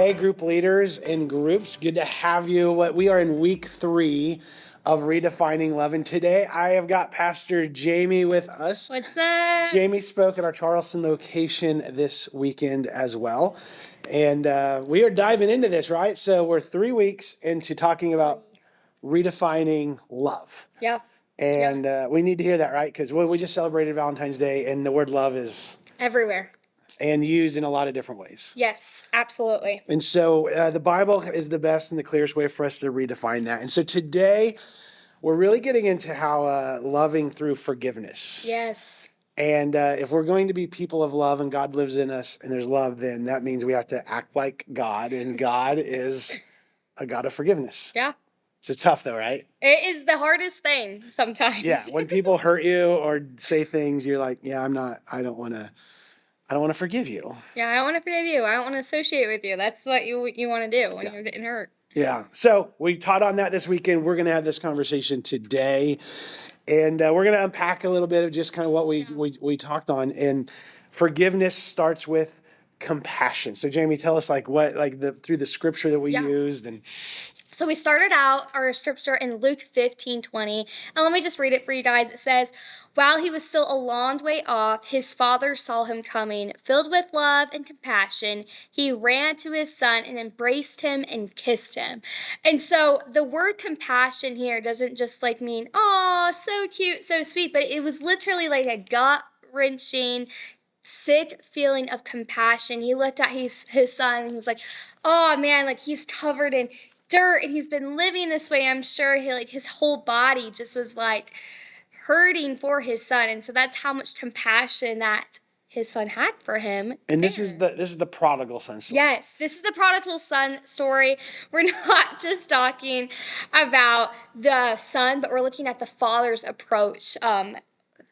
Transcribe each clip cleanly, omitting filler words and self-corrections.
Hey, group leaders and groups, good to have you. We are in week 3 of Redefining Love, and today I have got Pastor Jamie with us. What's up? Jamie spoke at our Charleston location this weekend as well, and we are diving into this, right? So we're 3 weeks into talking about redefining love. Yep. And we need to hear that, right? Because we just celebrated Valentine's Day, and the word love is Everywhere. and used in a lot of different ways. Yes, absolutely. And so the Bible is the best and the clearest way for us to redefine that. And so today we're really getting into how loving through forgiveness. Yes. And if we're going to be people of love and God lives in us and there's love, then that means we have to act like God. And God is a God of forgiveness. Yeah. It's tough though, right? It is the hardest thing sometimes. Yeah. When people hurt you or say things, you're like, yeah, I don't want to forgive you. Yeah, I don't want to forgive you. I don't want to associate with you. That's what you want to do when you're getting hurt. Yeah. So we taught on that this weekend. We're going to have this conversation today. And we're going to unpack a little bit of just kind of what we talked on. And forgiveness starts with compassion. So Jamie, tell us through the scripture that we used. And so we started out our scripture in Luke 15:20. And let me just read it for you guys. It says, while he was still a long way off, his father saw him coming. Filled with love and compassion, he ran to his son and embraced him and kissed him. And so the word compassion here doesn't just mean, oh, so cute, so sweet, but it was literally like a gut-wrenching, sick feeling of compassion. He looked at his son and he was like, oh man, he's covered in dirt and he's been living this way. I'm sure his whole body just was hurting for his son. And so that's how much compassion that his son had for him. And this is the prodigal son story. Yes, this is the prodigal son story. We're not just talking about the son, but we're looking at the father's approach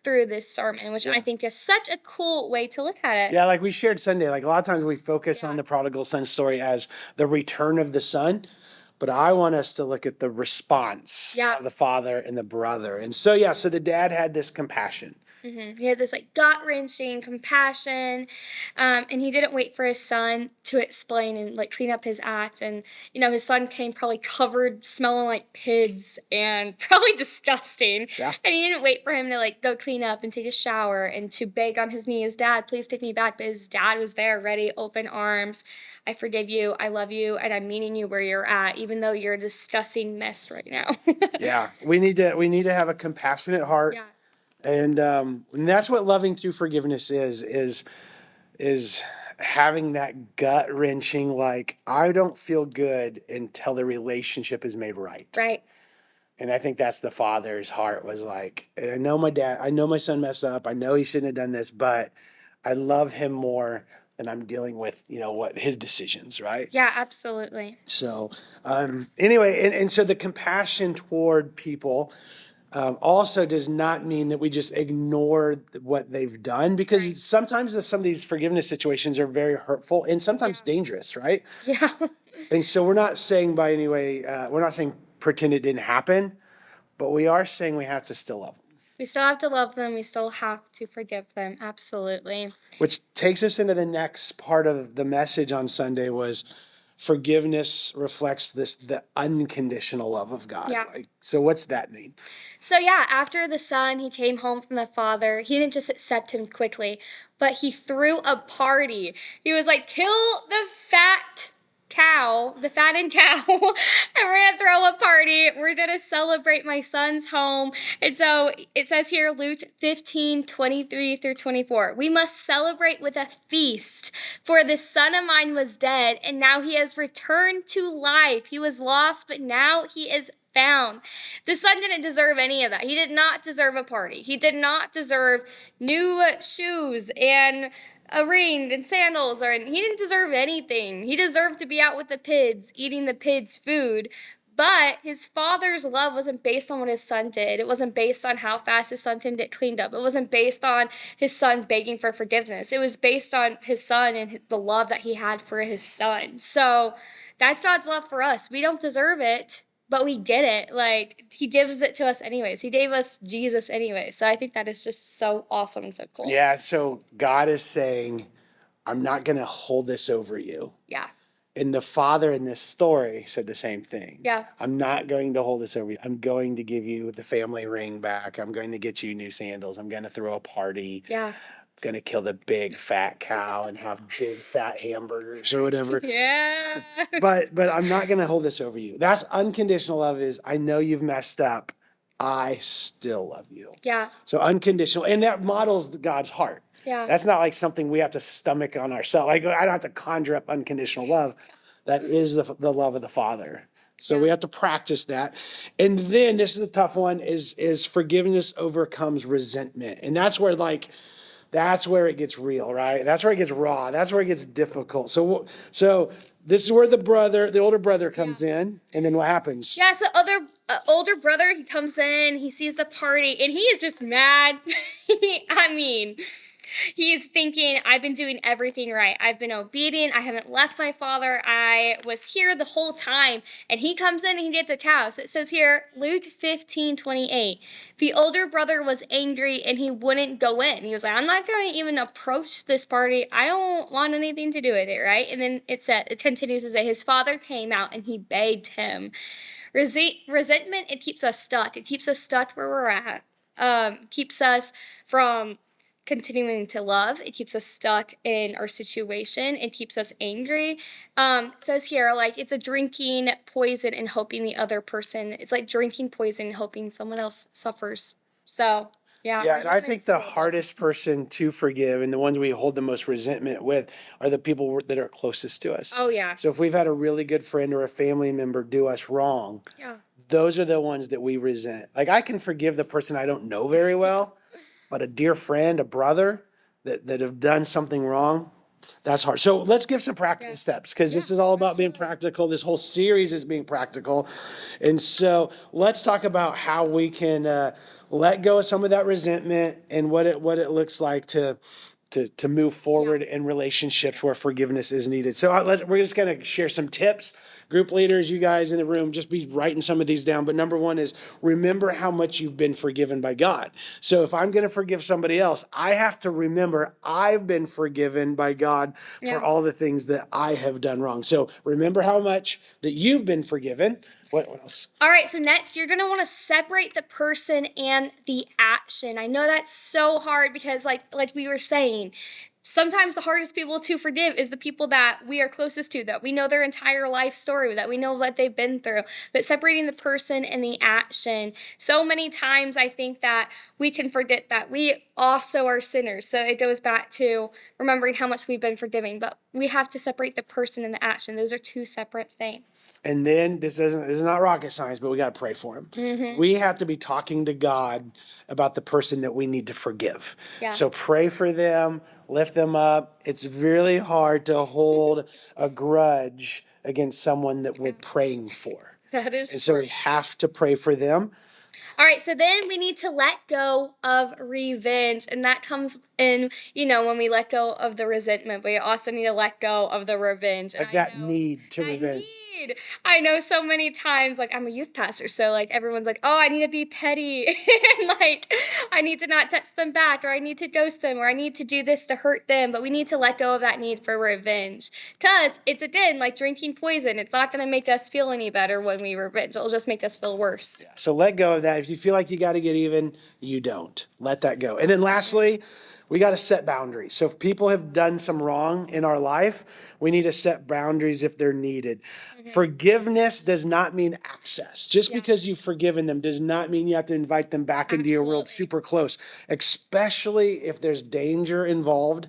through this sermon, which I think is such a cool way to look at it. Yeah, like we shared Sunday, a lot of times we focus on the prodigal son story as the return of the son, but I want us to look at the response of the father and the brother. And so the dad had this compassion. Mm-hmm. He had this gut-wrenching compassion, and he didn't wait for his son to explain and clean up his act. And his son came probably covered, smelling like pigs and probably disgusting. Yeah. And he didn't wait for him to go clean up and take a shower and to beg on his knees, Dad, please take me back. But his dad was there, ready, open arms. I forgive you, I love you, and I'm meeting you where you're at, even though you're a disgusting mess right now. Yeah, we need to have a compassionate heart. Yeah. And that's what loving through forgiveness is having that gut wrenching, I don't feel good until the relationship is made right. Right. And I think that's the father's heart was I know my son messed up. I know he shouldn't have done this, but I love him more than I'm dealing with, what his decisions, right? Yeah, absolutely. So anyway, and so the compassion toward people also does not mean that we just ignore what they've done, because sometimes some of these forgiveness situations are very hurtful and sometimes dangerous, right? Yeah. And so we're not saying we're not saying pretend it didn't happen, but we are saying we have to still love them. We still have to love them. We still have to forgive them. Absolutely. Which takes us into the next part of the message on Sunday was forgiveness reflects the unconditional love of God. Yeah. So what's that mean? So after the son, he came home from the father, he didn't just accept him quickly, but he threw a party. He was like, kill the fattened cow, and we're going to throw a party. We're going to celebrate my son's home. And so it says here, Luke 15:23-24, we must celebrate with a feast, for this son of mine was dead, and now he has returned to life. He was lost, but now he is found. The son didn't deserve any of that. He did not deserve a party. He did not deserve new shoes and a ring and sandals, he didn't deserve anything. He deserved to be out with the pigs, eating the pigs' food. But his father's love wasn't based on what his son did. It wasn't based on how fast his son can get cleaned up. It wasn't based on his son begging for forgiveness. It was based on his son and the love that he had for his son. So that's God's love for us. We don't deserve it, but we get it. He gives it to us anyways. He gave us Jesus anyway. So I think that is just so awesome and so cool. Yeah, so God is saying, I'm not going to hold this over you. Yeah. And the father in this story said the same thing. Yeah. I'm not going to hold this over you. I'm going to give you the family ring back. I'm going to get you new sandals. I'm going to throw a party. Yeah. Going to kill the big fat cow and have big fat hamburgers or whatever. Yeah. But I'm not going to hold this over you. That's unconditional love is I know you've messed up. I still love you. Yeah. So unconditional. And that models God's heart. Yeah. That's not like something we have to stomach on ourselves. Like I don't have to conjure up unconditional love. That is the love of the Father. So we have to practice that. And then this is the tough one is forgiveness overcomes resentment. And that's where it gets real, right? That's where it gets raw. That's where it gets difficult. So this is where the older brother comes in, and then what happens? Yeah, so older brother, he comes in, he sees the party, and he is just mad. I mean, he's thinking, I've been doing everything right. I've been obedient. I haven't left my father. I was here the whole time. And he comes in and he gets a cow. So it says here, Luke 15:28. The older brother was angry and he wouldn't go in. He was like, I'm not going to even approach this party. I don't want anything to do with it, right? And then it continues to say, his father came out and he begged him. Resentment, it keeps us stuck. It keeps us stuck where we're at. Keeps us from continuing to love. It keeps us stuck in our situation. It keeps us angry. It says here, like, it's a drinking poison and hoping the other person, it's like drinking poison and hoping someone else suffers. So, yeah. Yeah, and I think the hardest person to forgive and the ones we hold the most resentment with are the people that are closest to us. Oh, yeah. So if we've had a really good friend or a family member do us wrong, Yeah. those are the ones that we resent. Like I can forgive the person I don't know very well, but a dear friend, a brother that have done something wrong, that's hard. So let's give some practical steps because this is all about being practical. This whole series is being practical. And so let's talk about how we can let go of some of that resentment and what it looks like to move forward in relationships where forgiveness is needed. So we're just going to share some tips. Group leaders, you guys in the room, just be writing some of these down. But number one is remember how much you've been forgiven by God. So if I'm going to forgive somebody else, I have to remember I've been forgiven by God for all the things that I have done wrong. So remember how much that you've been forgiven. What else? All right, so next you're going to want to separate the person and the action. I know that's so hard because like we were saying, sometimes the hardest people to forgive is the people that we are closest to, that we know their entire life story, that we know what they've been through. But separating the person and the action, so many times I think that we can forget that we also are sinners. So it goes back to remembering how much we've been forgiving, but we have to separate the person and the action. Those are two separate things. And then this is not rocket science, but we got to pray for him. Mm-hmm. We have to be talking to God about the person that we need to forgive. Yeah. So pray for them, lift them up. It's really hard to hold a grudge against someone that we're praying for. That is true. And so we have to pray for them. All right, so then we need to let go of revenge, and that comes in, when we let go of the resentment, but we also need to let go of the revenge. Like that need to revenge. I know so many times, like, I'm a youth pastor, so, like, everyone's like, oh, I need to be petty, and, like, I need to not touch them back, or I need to ghost them, or I need to do this to hurt them, but we need to let go of that need for revenge, because it's, again, like drinking poison. It's not going to make us feel any better when we revenge. It'll just make us feel worse. Yeah, so let go of that. If you feel like you got to get even, you don't. Let that go. And then lastly, we got to set boundaries. So if people have done some wrong in our life, we need to set boundaries if they're needed. Mm-hmm. Forgiveness does not mean access. Just because you've forgiven them does not mean you have to invite them back into your world super close, especially if there's danger involved,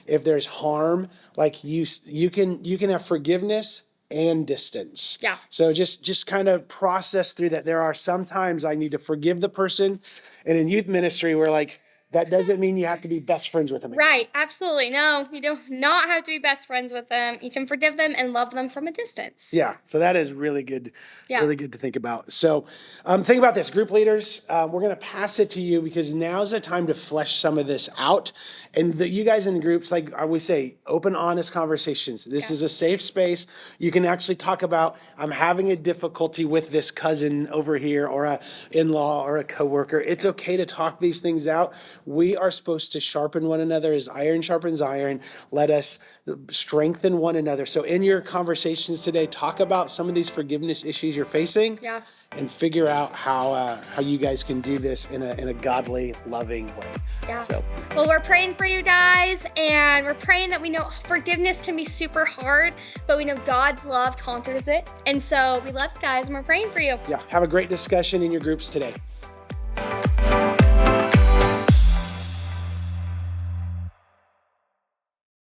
if there's harm. Like you can have forgiveness and distance. Yeah. So just kind of process through that. There are some times I need to forgive the person. And in youth ministry, we're like, that doesn't mean you have to be best friends with them again. Right, absolutely. No, you do not have to be best friends with them. You can forgive them and love them from a distance. Yeah, so that is really good, really good to think about. So think about this. Group leaders, we're going to pass it to you because now's the time to flesh some of this out. And you guys in the groups, like we say, open, honest conversations. This is a safe space. You can actually talk about, I'm having a difficulty with this cousin over here or a in-law or a coworker. It's okay to talk these things out. we are supposed to sharpen one another as iron sharpens iron. Let us strengthen one another. So in your conversations today, talk about some of these forgiveness issues you're facing. Yeah. And figure out how you guys can do this in a godly, loving way. Yeah. So, well, we're praying for you guys, and we're praying that we know forgiveness can be super hard, but we know God's love conquers it. And so we love you guys, and we're praying for you. yeah, have a great discussion in your groups today.